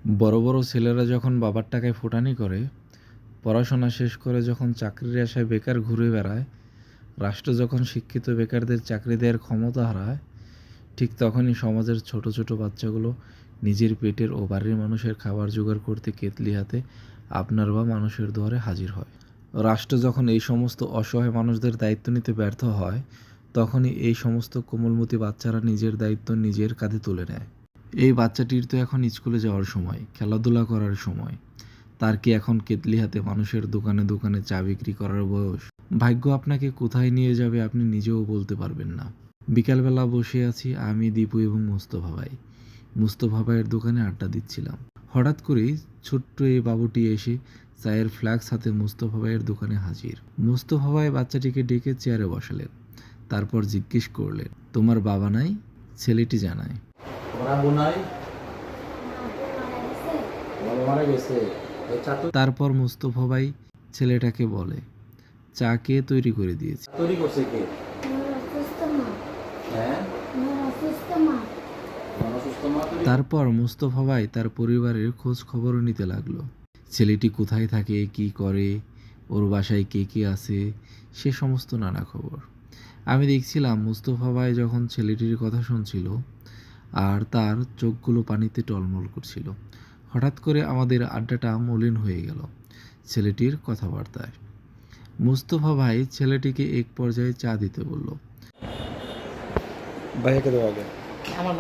বড় বড় ছেলেরা যখন বাবার টাকায় ফুটানি করে, পড়াশোনা শেষ করে যখন চাকরির আশায় বেকার ঘুরে বেড়ায়, রাষ্ট্র যখন শিক্ষিত বেকারদের চাকরি দেওয়ার ক্ষমতা হারায়, ঠিক তখনই সমাজের ছোট ছোট বাচ্চাগুলো নিজের পেটের ও বাড়ির মানুষের খাবার জোগাড় করতে কেতলি হাতে আপনার বা মানুষের দুয়ারে হাজির হয়। রাষ্ট্র যখন এই সমস্ত অসহায় মানুষদের দায়িত্ব নিতে ব্যর্থ হয়, তখনই এই সমস্ত কোমলমতি বাচ্চারা নিজের দায়িত্ব নিজের কাঁধে তুলে নেয়। এই বাচ্চাটির তো এখন স্কুলে যাওয়ার সময়, খেলাধুলা করার সময়। তার কি এখন কেতলি হাতে মানুষের দোকানে দোকানে চা বিক্রি করার বয়স? ভাগ্য আপনাকে কোথায় নিয়ে যাবে আপনি নিজেও বলতে পারবেন না। বিকালবেলা বসে আছি আমি, দীপু এবং মুস্তফা ভাই। মুস্তফা ভাইয়ের দোকানে আড্ডা দিচ্ছিলাম। হঠাৎ করেই ছোট্ট এই বাবুটি এসে চায়ের ফ্ল্যাক্স হাতে মুস্তফা ভাইয়ের দোকানে হাজির। মুস্তফা ভাই বাচ্চাটিকে ডেকে চেয়ারে বসালেন। তারপর জিজ্ঞেস করলেন, তোমার বাবা নাই? ছেলেটি জানায়, তারপর মুস্তফা ভাই ছেলেটাকে বলে, চা কে তৈরি করে দিয়েছে? তারপর মুস্তফা ভাই তার পরিবারের খোঁজ খবর নিতে লাগলো। ছেলেটি কোথায় থাকে, কি করে, ওর বাসায় কে কে আছে, সে সমস্ত নানা খবর। আমি দেখছিলাম মুস্তফা ভাই যখন ছেলেটির কথা শুনছিল আর তার চোখগুলো পানিতে টলমল করছিল। হঠাৎ করে আমাদের আড্ডাটা মলিন হয়ে গেল ছেলেটির কথাবার্তায়। মুস্তফা ভাই ছেলেটিকে এক পর্যায়ে চা দিতে বলল। ভাইয়াকে দেওয়া আগে আমার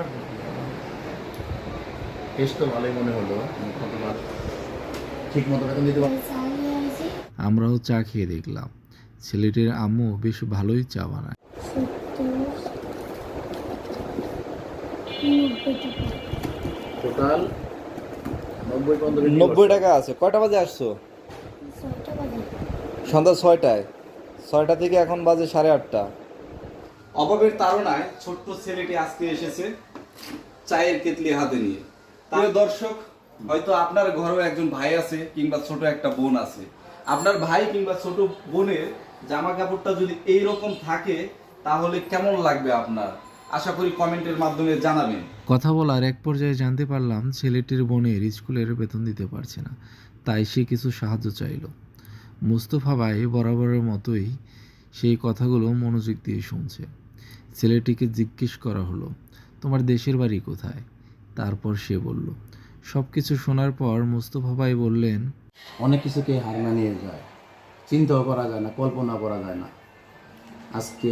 টেস্ট তো ভালোই মনে হলো, ঠিক মতো বেতন দিতে পারছি। আমরাও চা খেয়ে দেখলাম ছেলেটির আম্মু বেশ ভালোই চা বানায়। টোটাল 90 টাকা আছে। কয়টা বাজে আসছো? সন্ধ্যা 6টায়। 6টা থেকে এখন বাজে 8:30। অভাবের তাড়নায় ছোট্ট ছেলেটি আজকে এসেছে চায়ের কেতলি হাতে নিয়ে। প্রিয় দর্শক, হয়তো আপনার ঘরেও একজন ভাই আছে কিংবা ছোট একটা বোন আছে। আপনার ভাই কিংবা ছোট বোনের জামা কাপড়টা যদি এইরকম থাকে তাহলে কেমন লাগবে আপনার? আশা করি কমেন্টের মাধ্যমে জানাবেন। কথা বলার এক পর্যায়ে জানতে পারলাম ছেলেটির বোনের স্কুলের বেতন দিতে পারছে না, তাই সে কিছু সাহায্য চাইল। মুস্তফা ভাই বরাবরের মতোই সেই কথাগুলো মনোযোগ দিয়ে শুনছে। ছেলেটিকে জিজ্ঞেস করা হলো, তোমার দেশের বাড়ি কোথায়? তারপর সে বলল। সব কিছু শোনার পর মুস্তফা ভাই বললেন, অনেক কিছুকে হার মানিয়ে যায়, চিন্তাও করা যায় না, কল্পনা করা যায় না। আজকে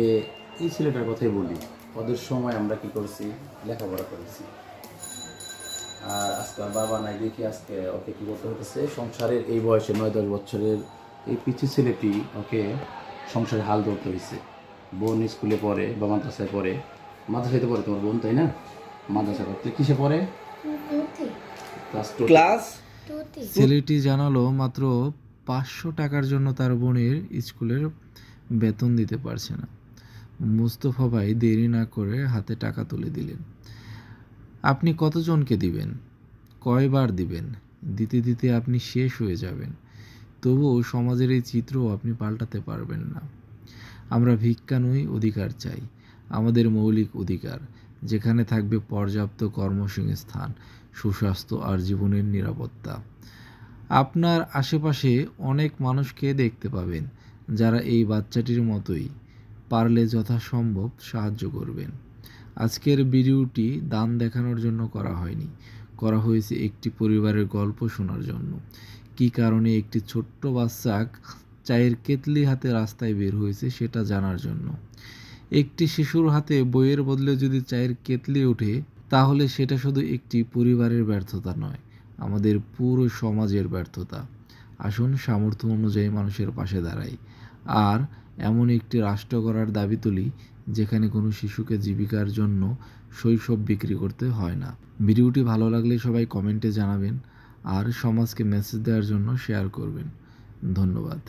এই ছেলেটার কথাই বলি, ওদের সময় আমরা কি করছি, লেখাপড়া করেছি। আর আজকে আর বাবা নাই দেখি আজকে ওকে কী করতে হতেছে, সংসারের এই বয়সে 9-10 বছরের এই পিচ্ছি ছেলেটি ওকে সংসারে হাল ধরতে হয়েছে। বোন স্কুলে পড়ে বা মাদ্রাসায় পড়ে, মাদ্রাসায় পড়ে তোমার বোন, তাই না? মাদ্রাসা করতে কিসে পড়ে? ক্লাস। ছেলেটি জানালো মাত্র 500 টাকার জন্য তার বোনের স্কুলের বেতন দিতে পারছে না। মুস্তফা ভাই দেরি না করে হাতে টাকা তুলে দিলেন। আপনি কতজনকে দিবেন? কয়বার দিবেন? দিতে দিতে আপনি শেষ হয়ে যাবেন। তবুও সমাজের এই চিত্রও আপনি পাল্টাতে পারবেন না। আমরা ভিক্ষা নই, অধিকার চাই। আমাদের মৌলিক অধিকার, যেখানে থাকবে পর্যাপ্ত কর্মসংস্থান, সুস্বাস্থ্য আর জীবনের নিরাপত্তা। আপনার আশেপাশে অনেক মানুষকে দেখতে পাবেন যারা এই বাচ্চাটির মতোই পারলে যথাসম্ভব সাহায্য করবেন। আজকের ভিডিওটি দান দেখানোর জন্য করা হয়নি, করা হয়েছে একটি পরিবারের গল্প শোনার জন্য। কী কারণে একটি ছোট্ট বাচ্চা চায়ের কেতলি হাতে রাস্তায় বের হয়েছে সেটা জানার জন্য। একটি শিশুর হাতে বইয়ের বদলে যদি চায়ের কেতলি ওঠে, তাহলে সেটা শুধু একটি পরিবারের ব্যর্থতা নয়, আমাদের পুরো সমাজের ব্যর্থতা। আসুন সামর্থ্য অনুযায়ী মানুষের পাশে দাঁড়াই আর এমন একটি রাষ্ট্র গড়ার দাবি তুলি যেখানে কোনো শিশুকে জীবিকার জন্য শৈশব বিক্রি করতে হয় না। ভিডিওটি ভালো লাগলে সবাই কমেন্টে জানাবেন আর সমাজকে মেসেজ দেওয়ার জন্য শেয়ার করবেন। ধন্যবাদ।